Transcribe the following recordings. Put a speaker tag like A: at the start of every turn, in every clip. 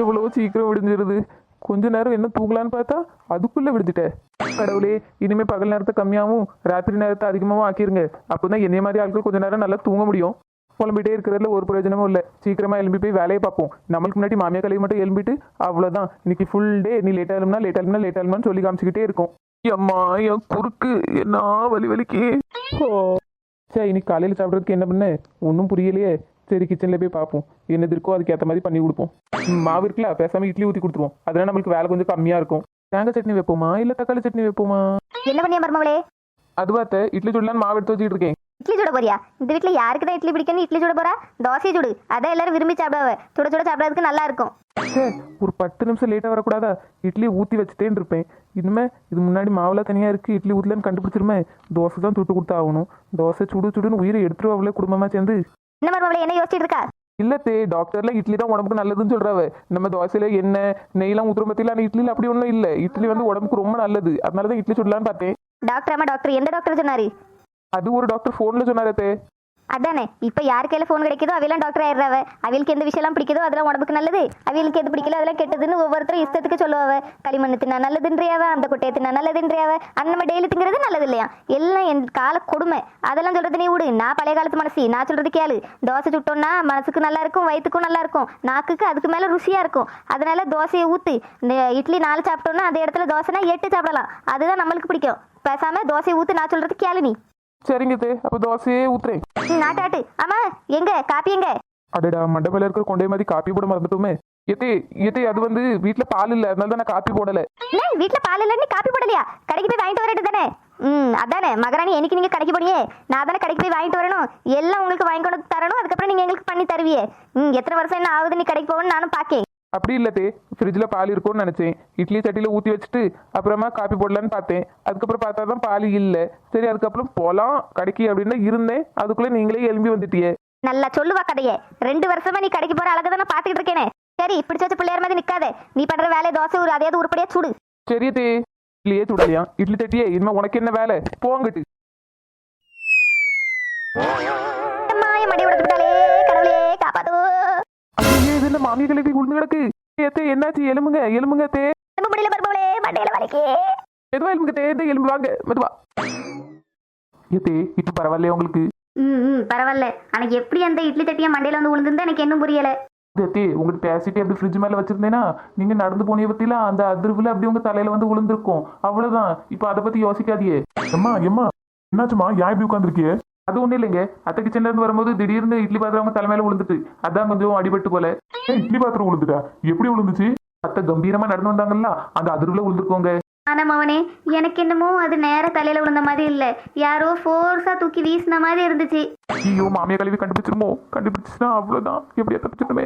A: எவ்வளோ சீக்கிரம் விடிஞ்சிருது. கொஞ்ச நேரம் என்ன தூங்கலான்னு பார்த்தா அதுக்குள்ள விடுத்துட்டேன். கடவுளே, இனிமே பகல் நேரத்தை கம்மியாகவும் ராத்திரி நேரத்தை அதிகமாகவும் ஆக்கிருங்க. அப்போதான் என்னைய மாதிரி ஆட்கள் கொஞ்ச நேரம் நல்லா தூங்க முடியும். புலம்பிட்டே இருக்கிறதுல ஒரு பிரயோஜனமும் இல்லை. சீக்கிரமா எழும்பி போய் வேலையை பார்ப்போம். நம்மளுக்கு முன்னாடி மாமியா கழுவி மட்டும் எழும்பிட்டு அவ்வளோதான். இன்னைக்கு ஃபுல் டே நீ லேட் ஆகலும்னா லேட் ஆகலும்னா லேட் ஆகலும்னு சொல்லி காமிச்சிக்கிட்டே இருக்கும். அம்மா, என் குறுக்கு என்ன வலி வலிக்கு. ஓ சரி, இன்னைக்கு காலையில் சாப்பிட்றதுக்கு என்ன பண்ண ஒன்றும் புரியலையே. சரி, கிச்சனில் போய் பார்ப்போம். என்னது இருக்கோ அதுக்கேற்ற மாதிரி பண்ணி கொடுப்போம். மாவு இருக்குல்ல, பேசாமல் இட்லி ஊற்றி கொடுத்துருவோம். அதனால் நம்மளுக்கு வேலை கொஞ்சம் கம்மியாக இருக்கும். தேங்காய் சட்னி வைப்போமா இல்லை தக்காளி சட்னி வைப்போமா?
B: என்ன பண்ணியா மருமவளே?
A: அதுவாத்த இட்லி சுடலான்னு மாவு எடுத்து வச்சுட்டு இருக்கேன்.
B: இட்லி சுட போறியா? இந்த வீட்டில் யாருக்கு தான் இட்லி பிடிக்குன்னு இட்லி சுட போறா? தோசை சுடு, அதான் எல்லாரும் விரும்பி சாப்பிடுவ. சுட சுட சாப்பிட்றதுக்கு நல்லா இருக்கும்.
A: சார், ஒரு 10 நிமிஷம் லேட்டாக வரக்கூடாதா? இட்லி ஊற்றி வச்சுட்டேன்னு இருப்பேன். இனிமே இது முன்னாடி மாவுலாம் தனியாக இருக்குது, இட்லி ஊற்றலன்னு கண்டுபிடிச்சிருமே. தோசை தான் சுட்டு கொடுத்து ஆகணும். தோசை சுடு சுடுன்னு உயிரை எடுத்துருவாங்களே குடும்பமாக சேர்ந்து.
B: என்ன மருமவளே, என்ன யோசிச்சுட்டு இருக்கா?
A: இல்லத்தே, டாக்டர்ல இட்லி தான் உடம்புக்கு நல்லதுன்னு சொல்றாவ. நம்ம தோசையில எண்ணெய் நெய்லாம் ஊற்றுற பத்தியில, ஆனால் இட்லியில் அப்படி ஒன்றும் இல்லை. இட்லி வந்து உடம்புக்கு ரொம்ப நல்லது. அதனால தான் இட்லி சுடலான்னு பார்த்தேன்.
B: டாக்டர் அம்மா, டாக்டர் எந்த டாக்டர் சொன்னாரு?
A: அது ஒரு டாக்டர் ஃபோனில் சொன்னாரத்தே.
B: அதானே, இப்போ யார் கையில் ஃபோன் கிடைக்குதோ அவையெல்லாம் டாக்டர் ஆயிடுறாவ. அவியலுக்கு எந்த விஷயம்லாம் பிடிக்குதோ அதெல்லாம் உடம்புக்கு நல்லது, அவியலுக்கு எது பிடிக்கல அதெல்லாம் கெட்டதுன்னு ஒவ்வொருத்தரும் இஷ்டத்துக்கு சொல்லுவாவ. களிமண் தின்னா நல்லதுன்றியாவ, அந்த கொட்டையை தின்னா நல்லதுன்றியாவ. அந்த நம்ம டெய்லி திங்கிறது நல்லது இல்லையா? எல்லாம் என் கால கொடுமை. அதெல்லாம் சொல்றது நீ விடு. நான் பழைய காலத்து மனசு, நான் சொல்றது கேளு. தோசை சுட்டோம்னா மனசுக்கு நல்லா இருக்கும், வயிற்றுக்கும் நல்லா இருக்கும், நாக்குக்கு அதுக்கு மேலே ருசியாக இருக்கும். அதனால தோசையை ஊற்று. இட்லி 4 சாப்பிட்டோம்னா அந்த இடத்துல தோசைனா 8 சாப்பிடலாம். அதுதான் நம்மளுக்கு பிடிக்கும். பேசாம தோசையை ஊற்று, நான் சொல்றது கேளு நீ.
A: சரிங்க தே, அப்போ தோசையே ஊத்துறேன்.
B: நாட்டாட்டு. ஆமா, எங்க காப்பி எங்க?
A: அடடா, மண்டபத்தில் இருக்கிற கொண்டே மாதிரி காப்பி போட மறந்துட்டோமே. எத்தே எத்தே, அது வந்து வீட்டில் பால் இல்லை, அதனால தான் நான் காப்பி போடலை.
B: இல்லை, வீட்டில் பால் இல்லைன்னு காப்பி போடலையா? கடைக்கு போய் வாங்கிட்டு வரட்டு தானே? அதானே மகாராணி, என்னைக்கு நீங்கள் கடைக்கு போனியே? நான் தானே கடைக்கு போய் வாங்கிட்டு வரணும். எல்லாம் உங்களுக்கு வாங்கி கொண்டு தரணும். அதுக்கப்புறம் நீங்கள் எங்களுக்கு பண்ணி தருவியே. எத்தனை வருஷம் என்ன ஆகுது நீ கடைக்கு போகணும்னு நானும் பார்க்கேன்.
A: அப்படி இல்லத்தே, ஃப்ரிட்ஜில் பால் இருக்கும்னு நினச்சேன். இட்லி சட்டியில் ஊற்றி வச்சுட்டு அப்புறமா காப்பி போடலான்னு பார்த்தேன். அதுக்கப்புறம் பார்த்தா தான் பால் இல்லை. சரி, அதுக்கப்புறம் போகலாம் கடைக்கு அப்படின்னு இருந்தேன். அதுக்குள்ளே நீங்களே எழும்பி வந்துட்டியே.
B: நல்லா சொல்லுவா கதையே. 2 வருஷமா நீ கடைக்கு போகிற அழகு தான் நான் பார்த்துக்கிட்டு இருக்கேனே. சரி, பிடிச்ச வச்ச பிள்ளையார் மாதிரி நிற்காதே. நீ பண்ணுற வேலையை தோசை ஒரு அதையாவது உருப்படியாக சுடு.
A: சரியத்தே, இட்லியே சுடலையா? இட்லி தட்டியே, இனிமே உனக்கு என்ன வேலை? போங்கிட்டு.
B: மடி உடச்சுட்டாலே, கடவுளே காப்பாத்து.
A: ஐயே, இது என்ன மாமியை கழுவி உளுந்து கிடக்கு? ஏத்தே, என்னாச்சு? எலும்புங்க எலும்புங்க தே.
B: எலும்பு முடியல பருப்பவளே, மண்டையில வலிக்கே.
A: மெதுவா எலும்புங்க தே, இந்த எலும்பு வாங்க மெதுவா. ஏத்தே, இப்போ பரவாயில்லையா உங்களுக்கு?
B: பரவாயில்ல. அன்னைக்கு எப்படி அந்த இட்லி தட்டியை மண்டையில வந்து விழுந்துருந்தா எனக்கு இன்னும் புரியல.
A: ஏத்தே, உங்கள்கிட்ட பேசிட்டு அப்படி ஃப்ரிட்ஜ் மேலே வச்சிருந்தேன்னா நீங்க நடந்து போனிய பத்திலாம் அந்த அதிர்வுல அப்படி உங்க தலையில வந்து விழுந்திருக்கும். அவ்வளவுதான். இப்போ அதை பத்தி யோசிக்காதியே.
C: எம்மா என்னாச்சுமா, யா இப்படி உட்காந்துருக்கிய?
A: அது ஒன்றும் இல்லைங்க. அத்தை கிச்சன்ல இருந்து வரும்போது திடீர்னு இட்லி பாத்திரம் அவங்க தலைமையில விழுந்துட்டு, அதான் கொஞ்சம் அடிபட்டு போல.
C: இட்லி பாத்திரம் விழுந்துட்டா? எப்படி விழுந்துச்சு?
A: அத்தை கம்பீரமா நடந்து வந்தாங்கல்ல, அந்த அதிர்வுல விழுந்துருக்கோங்க.
B: ஆனா மவனே, எனக்கு என்னமோ அது நேர தலையில விழுந்த மாதிரி இல்ல, யாரோ ஃபோர்ஸா தூக்கி வீசின மாதிரி இருந்துச்சு.
A: ஐயோ, மாமியா கழுவி கண்டுபிடிச்சிருமோ? கண்டுபிடிச்சுன்னா அவ்வளவுதான். எப்படியா தப்பிச்சிருமே.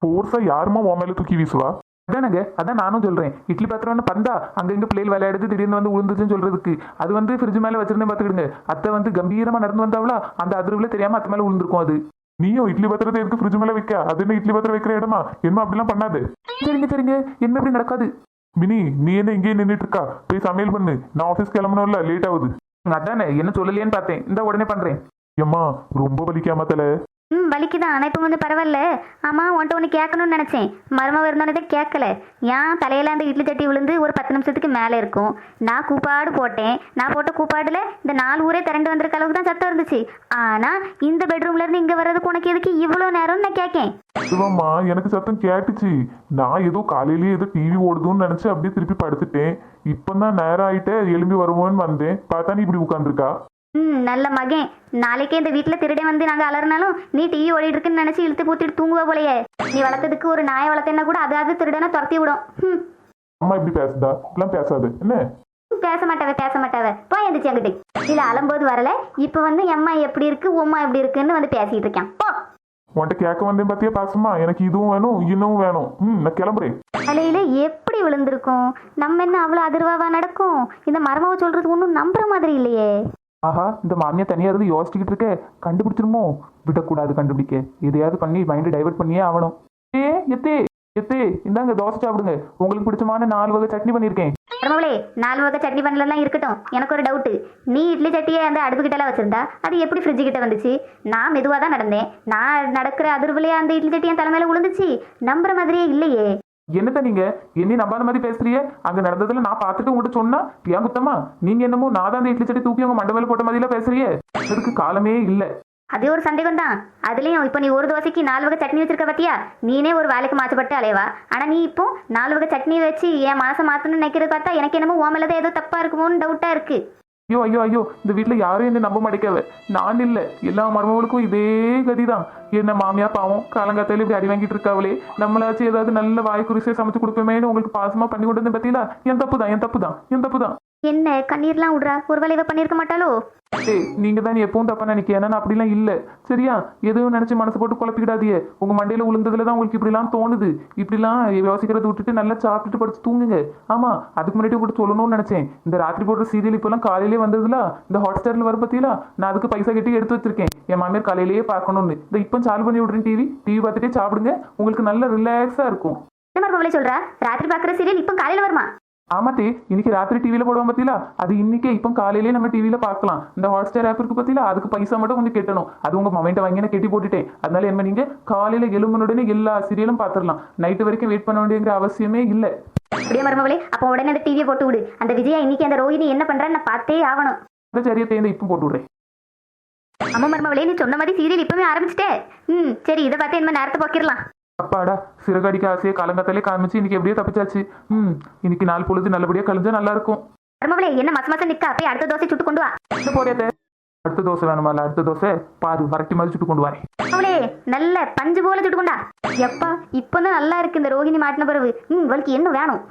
C: போர்ஸா யாருமா உன் மேல தூக்கி வீசுவா?
A: அதானங்க, அதான் நானும் சொல்றேன். இட்லி பாத்திரம் பந்தா அங்கங்க பிள்ளைகள் விளையாடுது, திடீர்னு வந்து விழுந்துச்சுன்னு சொல்றதுக்கு. அது வந்து ஃப்ரிட்ஜ் மேல வச்சிருந்தேன் பாத்துக்கிடுங்க. அத்தை வந்து கம்பீரமா நடந்து வந்தாவளா, அந்த அதிர்வுல தெரியாம அத்தை மேல விழுந்திருக்கும் அது.
C: நீயும் இட்லி பாத்திரத்தை எதுக்கு ஃப்ரிட்ஜ் மேல வைக்க? அது என்ன இட்லி பாத்திரம் வைக்கிற இடமா? என்ன அப்படிலாம் பண்ணாது.
A: சரிங்க சரிங்க, என்ன இப்படி நடக்காது.
C: மினி, நீ என்ன இங்கேயே நின்றுட்டு இருக்கா? போய் சமையல் பண்ணு, நான் ஆஃபீஸ் கிளம்பணும்ல, லேட் ஆகுது.
A: அதானே, என்ன சொல்லலையேன்னு பார்த்தேன். இந்த உடனே பண்றேன்.
C: எம்மா, ரொம்ப வலிக்காம தலை?
B: வலிக்குதான். ஆனால் இப்போ கொஞ்சம் பரவாயில்ல. ஆமாம், உன்ட்ட ஒன்று கேட்கணும்னு நினச்சேன். மருமவ இருந்தோன்னே கேட்கல. ஏன் தலையில் அந்த இட்லி தட்டி விழுந்து ஒரு 10 நிமிஷத்துக்கு மேலே இருக்கும். நான் கூப்பாடு போட்டேன். நான் போட்ட கூப்பாடில் இந்த 4 ஊரே திரண்டு வந்திருக்க அளவுக்கு தான் சத்தம் இருந்துச்சு. ஆனால் இந்த பெட்ரூம்லேருந்து இங்கே வர்றதுக்கு உனக்கு எதுக்கு இவ்வளோ நேரம்னு நான் கேட்கேன்.
C: இதுவாம்மா, எனக்கு சத்தம் கேட்டுச்சு. நான் ஏதோ காலையிலேயே ஏதோ டிவி ஓடுதுன்னு நினச்சி அப்படியே திருப்பி படுத்துட்டேன். இப்போ தான் நேரம் ஆகிட்டே எழும்பி வருவோன்னு வந்தேன். பார்த்தா நீ இப்படி உட்காந்துருக்கா.
B: நல்ல மகன். நாளைக்கே இந்த வீட்டில் திருடே வந்து நாங்கள் அலறினாலும் நீ டிவி ஓடிட்டு இருக்குன்னு நினச்சி இழுத்து பூத்திட்டு தூங்குவா போலையே. நீ வளர்த்ததுக்கு ஒரு நாயை வளர்த்தேன்னா கூட அதாவது திருடனா துரத்தி விடும்.
C: அம்மா இப்படி பேசுதா? இப்பெல்லாம் பேசாது என்ன?
B: பேச மாட்டாவ. போய் எந்திரிச்சு அங்கிட்டு. இல்லை, அலம்போது வரல. இப்போ வந்து எம்மா எப்படி இருக்கு, உம்மா எப்படி இருக்குன்னு வந்து பேசிட்டு இருக்கேன். போ.
C: உன்கிட்ட கேட்க வந்தேன் பார்த்தியா பாசமா? எனக்கு இதுவும் வேணும் இன்னமும் வேணும். நான் கிளம்புறேன்.
B: தலையில எப்படி விழுந்திருக்கும்? நம்ம என்ன அவ்வளோ அதிர்வாவா நடக்கும்? இந்த மருமவ சொல்றது ஒன்றும் நம்புற மாதிரி இல்லையே.
A: ஆஹா, இந்த மாமியா தனியா இருந்து யோசிச்சுக்கிட்டு இருக்க. கண்டுபிடிச்சிருமோ? விடக்கூடாது, கண்டுபிடிக்க எதையாவது பண்ணி மைண்ட் டைவர்ட் பண்ணியே ஆகணும். எத்தே எத்தே, இந்தாங்க தோசை சாப்பிடுங்க. உங்களுக்கு பிடிச்சமான 4 வகை சட்னி பண்ணியிருக்கேன்.
B: மருமகளே 4 வகை சட்னி பண்ணலாம் இருக்கட்டும். எனக்கு ஒரு டவுட்டு. நீ இட்லி சட்டியை அந்த அடுப்பு கிட்டலாம் வச்சிருந்தா அது எப்படி ஃப்ரிட்ஜு கிட்ட வந்துச்சு? நான் மெதுவாக தான் நடந்தேன். நான் நடக்கிற அதிர்வுலையே அந்த இட்லி சட்டி என் தலைமையில விழுந்துச்சு. நம்புற மாதிரியே இல்லையே.
A: என்னத்த நீங்க என்னை நம்பாத மாதிரி பேசுறிய? அங்க நடந்ததுல நான் பார்த்துட்டு உங்கள்கிட்ட சொன்னா ஏன் குத்தமா? நீங்க என்னமோ நான் தான் அந்த இட்லி சட்டி தூக்கி உங்க மண்டை மேல போட்ட மாதிரிலாம் பேசுறிய. அதுக்கு காலமே இல்ல.
B: அது ஒரு சந்தேகம் தான். அதுலயும் இப்போ நீ ஒரு தோசைக்கு 4 வகை சட்னி வச்சிருக்க பத்தியா? நீனே ஒரு வேலைக்கு மாற்றப்பட்டு அலைவா. ஆனா நீ இப்போ 4 வகை சட்னி வச்சு என் மனசை மாத்தணும்னு நினைக்கிறது பார்த்தா எனக்கு என்னமோ ஓமலதான் ஏதோ தப்பா இருக்குமோன்னு டவுட்டா இருக்கு.
A: ஐயோ ஐயோ ஐயோ, இந்த வீட்டுல யாரும் என்ன நம்ப மாட்டேக்கவ. நான் இல்ல, எல்லா மருமகளுக்கும் இதே கதிதான். என்ன மாமியா பாவம் காலங்காத்தால இப்படி அடி வாங்கிட்டு இருக்காவளே, நம்மளாச்சும் ஏதாவது நல்ல வாய் குறிசை சமைச்சு கொடுப்போமேன்னு உங்களுக்கு பாசமா பண்ணி கொண்டு வந்து பத்தியில என் தப்பு தான், என் தப்பு தான், என் தப்பு தான்.
B: என்ன கண்ணீர்லாம் விடுறா? ஒரு வேலை இவ பண்ணியிருக்க மாட்டாளோ?
A: ஏய், நீங்க தான் எப்பவும் தப்பா நினைக்க. ஏன்னா அப்படிலாம் இல்ல, சரியா? எதுவும் நினைச்சு மனசு போட்டு குழப்பிக்கிடாதீங்க. உங்க மண்டையில விழுந்ததுலதான் உங்களுக்கு இப்படிலாம் தோணுது. இப்படிலாம் யோசிக்கிறத விட்டுட்டு நல்லா சாப்பிட்டுட்டு படுத்து தூங்குங்க. ஆமா, அதுக்கு முன்னாடி கூட சொல்லணும்னு நினைச்சேன். இந்த ராத்திரி போடுற சீரியல் இப்பெல்லாம் காலையிலேயே வந்ததுல இந்த ஹாட் ஸ்டார்ல வர பத்தியில நான் அதுக்கு பைசா கட்டி எடுத்து வச்சிருக்கேன். என் மாமியார் காலையிலேயே பார்க்கணும்னு. இந்த இப்போ சால்வ் பண்ணி விடுறேன். டிவி பார்த்துட்டே சாப்பிடுங்க, உங்களுக்கு நல்ல ரிலாக்ஸா இருக்கும்.
B: என்ன மருமகளே சொல்றா? ராத்திரி பாக்குற சீரியல் இப்போ காலையில வருமா?
A: ஆமாத்தே, இன்னைக்கு ராத்திரி டிவியில போடுவோம் பத்தியில அது இன்னைக்கே இப்போ காலையிலேயே நம்ம டிவியில பார்க்கலாம். இந்த ஹாட் ஸ்டார் ஆப் இருக்கு பத்தியில அதுக்கு பைசா மட்டும் கொஞ்சம் கட்டணும். அது உங்க மொமெண்ட்டை வாங்கி நான் கட்டி போட்டுட்டேன். அதனால என்ன நீங்க காலையில எழும்புனுடனே எல்லா சீரியலும் பார்த்துடலாம். நைட்டு வரைக்கும் வெயிட் பண்ண வேண்டியங்கிற அவசியமே இல்லை.
B: அப்படியே மருமகளே, அப்போ உடனே அந்த டிவியை போட்டு விடு. அந்த விஜயா இன்னைக்கு அந்த ரோஹிணி என்ன பண்றான்னு நான் பார்த்தே ஆகணும்.
A: சரியா தேர்ந்து இப்போ போட்டு விடுறேன்.
B: அம்மா மருமகளே, நீ சொன்ன மாதிரி சீரியல் இப்பவே ஆரம்பிச்சிட்டே. சரி, இதை பார்த்து என்ன நேரத்தை போக்கிடலாம்.
A: அப்பாடா, சிறகடிக்க ஆசையை காலங்காத்தாலே காமிச்சு இன்னைக்கு எப்படியோ தப்பிச்சாச்சு. இன்னைக்கு நாள் பொழுது நல்லபடியா கழிஞ்சா நல்லா இருக்கும்.
B: மருமகளே, என்ன மாசம் நிக்கா? போய் அடுத்த தோசை சுட்டு கொண்டு வா.
A: போறியாத்த? அடுத்த தோசை வேணுமா? அடுத்த தோசை பாரு வரட்டி மாதிரி சுட்டு கொண்டு வரேன்.
B: அவளே நல்ல பஞ்சு போல சுட்டு கொண்டா. எப்பா இப்பதான் நல்லா இருக்கு இந்த ரோஹிணி மாட்டின பிறகு. இவளுக்கு என்ன வேணும்?